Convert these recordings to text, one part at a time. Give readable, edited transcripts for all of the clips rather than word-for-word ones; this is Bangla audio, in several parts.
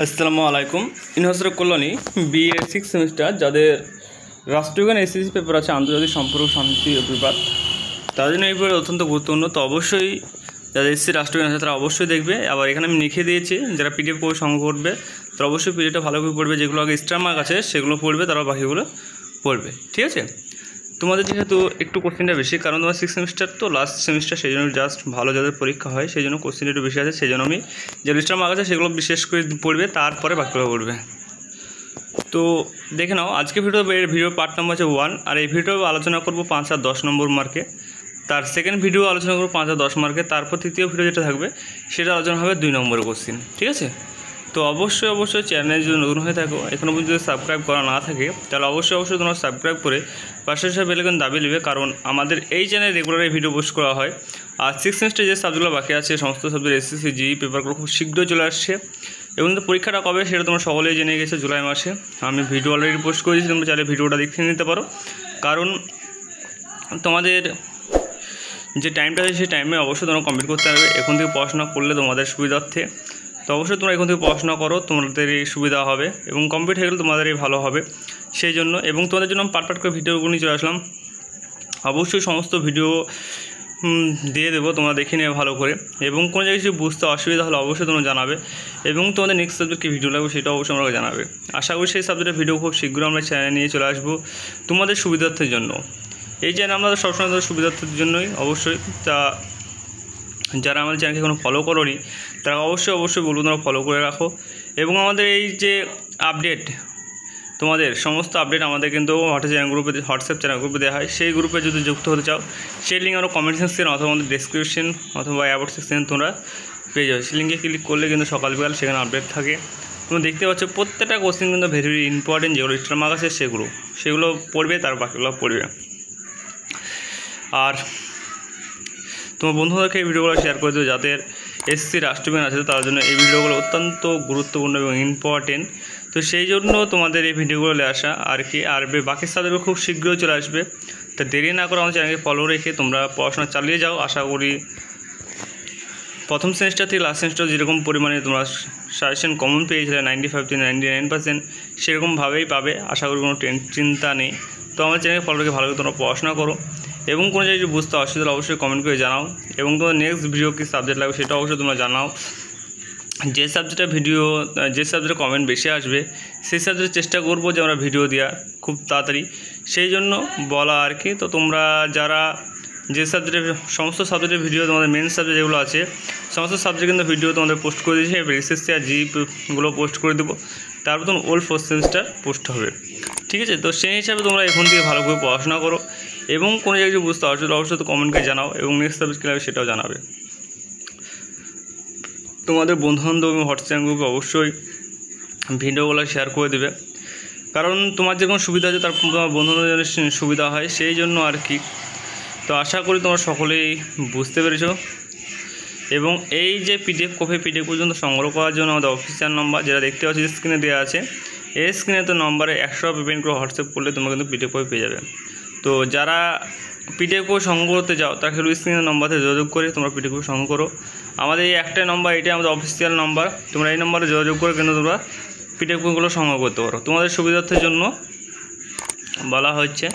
আসসালামু আলাইকুম। ইনহাসর কল্যাণী বিএ 6 সেমিস্টার যাদের রাষ্ট্রবিজ্ঞান এসএসসি পেপার আছে, আন্তর্জাতিক সম্পর্ক শান্তি ও বিবাদ, তার জন্য এই পেপার অত্যন্ত গুরুত্বপূর্ণ। তো অবশ্যই যাদের এসএসসি রাষ্ট্রবিজ্ঞান আছে তারা অবশ্যই দেখবে। আবার এখানে আমি লিখে দিয়েছি যারা পিডিএফ করে সংগ্রহ করবে তারা অবশ্যই পিডিএফটা ভালো করে পড়বে। যেগুলো আগে স্টার মার্ক আছে সেগুলো পড়বে, তারা বাকিগুলো পড়বে। ঠিক আছে, তোমাদের যেহেতু একটু কোশ্চেনটা বেশি, কারণ তোমার 6 সেমিস্টার তো লাস্ট সেমিস্টার, সেই জন্য জাস্ট ভালো যাদের পরীক্ষা হয় সেই জন্য কোশ্চেন একটু বেশি আছে। সেই জন্য আমি যে লিস্টার মার্ক আছে সেগুলো বিশেষ করে পড়বে, তারপরে বাকিগুলো পড়বে। তো দেখে নাও আজকে ভিডিও পার্ট নাম্বার আছে 1, আর এই ভিডিও আলোচনা করবো 5 আর 10 নম্বর মার্কে। তার সেকেন্ড ভিডিও আলোচনা করবো 5 আর 10 মার্কে। তারপর তৃতীয় ভিডিও যেটা থাকবে সেটা আলোচনা হবে 2 নম্বরের কোশ্চেন। ঠিক আছে, তো অবশ্যই চ্যানেলে যদি নতুন হয়ে থাকো, এখনও পর্যন্ত যদি সাবস্ক্রাইব করা না থাকে তাহলে অবশ্যই তোমরা সাবস্ক্রাইব করে পাশে বেল আইকন দাবিয়ে নেবে, কারণ আমাদের এই চ্যানেলে রেগুলার ভিডিও পোস্ট করা হয়। আর 6 সেমিস্টার যে সাবজেক্টগুলো বাকি আছে সমস্ত সাবজেক্ট এসএসসি জিই পেপারগুলো খুব শীঘ্রই চলে আসছে। এবং পরীক্ষাটা কবে সেটা তোমরা সকলেই জেনে গেছো, জুলাই মাসে। আমি ভিডিও অলরেডি পোস্ট করেছি, তোমরা চাইলে ভিডিওটা দেখে নিতে পারো। কারণ তোমাদের যে টাইমটা আছে সেই টাইমে অবশ্যই তোমরা কমপ্লিট করতে হবে। এখন থেকে পড়াশোনা করলে তোমাদের সুবিধার্থে, তো অবশ্যই তোমরা এখন থেকে পড়াশোনা করো, তোমাদের এই সুবিধা হবে এবং কমপ্লিট হয়ে গেলে তোমাদের এই ভালো হবে। সেই জন্য এবং তোমাদের জন্য পার্ট করে ভিডিওগুলো নিয়ে চলে আসলাম। অবশ্যই সমস্ত ভিডিও দিয়ে দেবো, তোমরা দেখে নেবে ভালো করে। এবং কোনো জায়গায় কিছু বুঝতে অসুবিধা হলে অবশ্যই তোমরা জানাবে। এবং তোমাদের নেক্সট সাবজেক্ট কী ভিডিও লাগবে সেটা অবশ্যই আমাকে জানাবে। আশা করি সেই সাবজেক্টের ভিডিও খুব শীঘ্রই আমরা চ্যানেলে নিয়ে চলে আসবো তোমাদের সুবিধার্থের জন্য। এই চ্যানেল আমাদের সবসময় তাদের সুবিধার্থের জন্যই অবশ্যই। তা যারা আমাদের চ্যানেলকে এখনো ফলো করোনি তারা অবশ্যই বলবো তোমরা ফলো করে রাখো। এবং আমাদের এই যে আপডেট, তোমাদের সমস্ত আপডেট আমাদের কিন্তু হোয়াটসঅ্যাপ চ্যানেল গ্রুপে দেওয়া হয়। সেই গ্রুপে যদি যুক্ত হতে চাও সেই লিঙ্ক আমরা কমেন্ট সেকশন অথবা আমাদের ডেসক্রিপশন অথবা অ্যাবাউট সেকশন তোমরা পেয়ে যাবে। সেই লিঙ্কে ক্লিক করলে কিন্তু সকাল বিকাল সেখানে আপডেট থাকে। তোমরা দেখতে পাচ্ছ প্রত্যেকটা কোশ্চেন কিন্তু ভেরি ইম্পর্টেন্ট, যেগুলো স্টার মার্ক আছে সেগুলো পড়বে, তার বাকিগুলো পড়বে। আর তোমার বন্ধুদেরকে এই ভিডিওগুলো শেয়ার করে দেবে যাদের এসএসসি রাষ্ট্রবিজ্ঞান আছে, তার জন্য এই ভিডিওগুলো অত্যন্ত গুরুত্বপূর্ণ এবং ইম্পর্টেন্ট। তো সেই জন্য তোমাদের এই ভিডিওগুলো আসা আর কি। আর বাকি সাবজেক্টগুলো খুব শীঘ্রই চলে আসবে। তা দেরি না করে আমাদের চ্যানেলকে ফলো রেখে তোমরা পড়াশোনা চালিয়ে যাও। আশা করি প্রথম সেমিস্টার থেকে লাস্ট সেমিস্টার যেরকম পরিমাণে তোমরা সাজেশন কমন পেয়েছিলে 95 থেকে 99%, সেরকমভাবেই পাবে। আশা করি কোনো চিন্তা নেই। তো আমার চ্যানেলকে ফলো রেখে ভালো করে তোমরা পড়াশোনা করো। এবং কোনো জায়গায় বুঝতে অসুবিধা অবশ্যই কমেন্ট করে জানাও। এবং তোমার নেক্সট ভিডিও কী সাবজেক্ট লাগবে সেটা অবশ্যই তোমরা জানাও। যে সাবজেক্টে কমেন্ট বেশি আসবে সেই সাবজেক্টে চেষ্টা করবো যে আমরা ভিডিও দেওয়া খুব তাড়াতাড়ি, সেই জন্য বলা আর কি। তো তোমরা যারা যে সমস্ত সাবজেক্টের ভিডিও তোমাদের মেন সাবজেক্ট যেগুলো আছে সমস্ত সাবজেক্ট কিন্তু ভিডিও তোমাদের পোস্ট করে দিয়েছি। এবার এসএসসি আর জিগুলো পোস্ট করে দেবো, তারপর তোমার ওল্ড 4th সেমিস্টার পোস্ট হবে। ঠিক আছে, তো সেই হিসাবে তোমরা এখন থেকে ভালো করে পড়াশোনা করো। এবং কোনো জায়গায় বুঝতে অসুবিধা অবশ্যই তো কমেন্ট করে জানাও। এবং নেক্সট সাবজেক্ট কী লাগবে সেটাও জানাবে। তোমাদের বন্ধুবান্ধব এবং হোয়াটসঅ্যাপ গ্রুপে অবশ্যই ভিডিওগুলো শেয়ার করে দেবে, কারণ তোমার যে কোনো সুবিধা আছে তার তোমার বন্ধুবান্ধবের সুবিধা হয়, সেই জন্য আর কি। তো আশা করি তোমরা সকলেই বুঝতে পেরেছো। এবং এই যে পিডিএফ পর্যন্ত সংগ্রহ করার জন্য আমাদের অফিসিয়াল নম্বর যেটা দেখতে পাচ্ছি স্ক্রিনে দেওয়া আছে, এই স্ক্রিনে তো নম্বরে 100 পেমেন্ট করে হোয়াটসঅ্যাপ করলে তোমরা কিন্তু পিডিএফ কপি পেয়ে যাবে। তো যারা পিডিএফ কপি সংগ্রহ করতে যাও তারা শুধু স্ক্রিনের নম্বরে যোগাযোগ করে তোমরা পিডিএফ কপি সংগ্রহ করো। আমাদের এই একটাই নম্বর, এটাই আমাদের অফিসিয়াল নাম্বার। তোমরা এই নম্বরে যোগাযোগ করে কিন্তু তোমরা পিডিএফ কপিগুলো সংগ্রহ করতে পারো, তোমাদের সুবিধার্থের জন্য বলা হচ্ছে।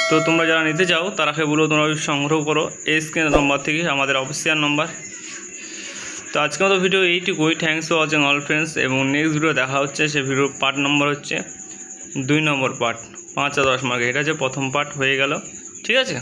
তো তোমরা যারা নিতে চাও তারাকে বলো তোমরা সংগ্রহ করো এই স্ক্রিনের নম্বর থেকে, আমাদের অফিসিয়াল নম্বর। তো আজকের মতো ভিডিও এইটুকুই। Thanks for watching all friends. এবং নেক্সট ভিডিও দেখা হচ্ছে, সে ভিডিওর পার্ট নম্বর হচ্ছে 2 নম্বর পার্ট 5 আর 10 মার্কে। এটা হচ্ছে প্রথম পার্ট হয়ে গেল। ঠিক আছে।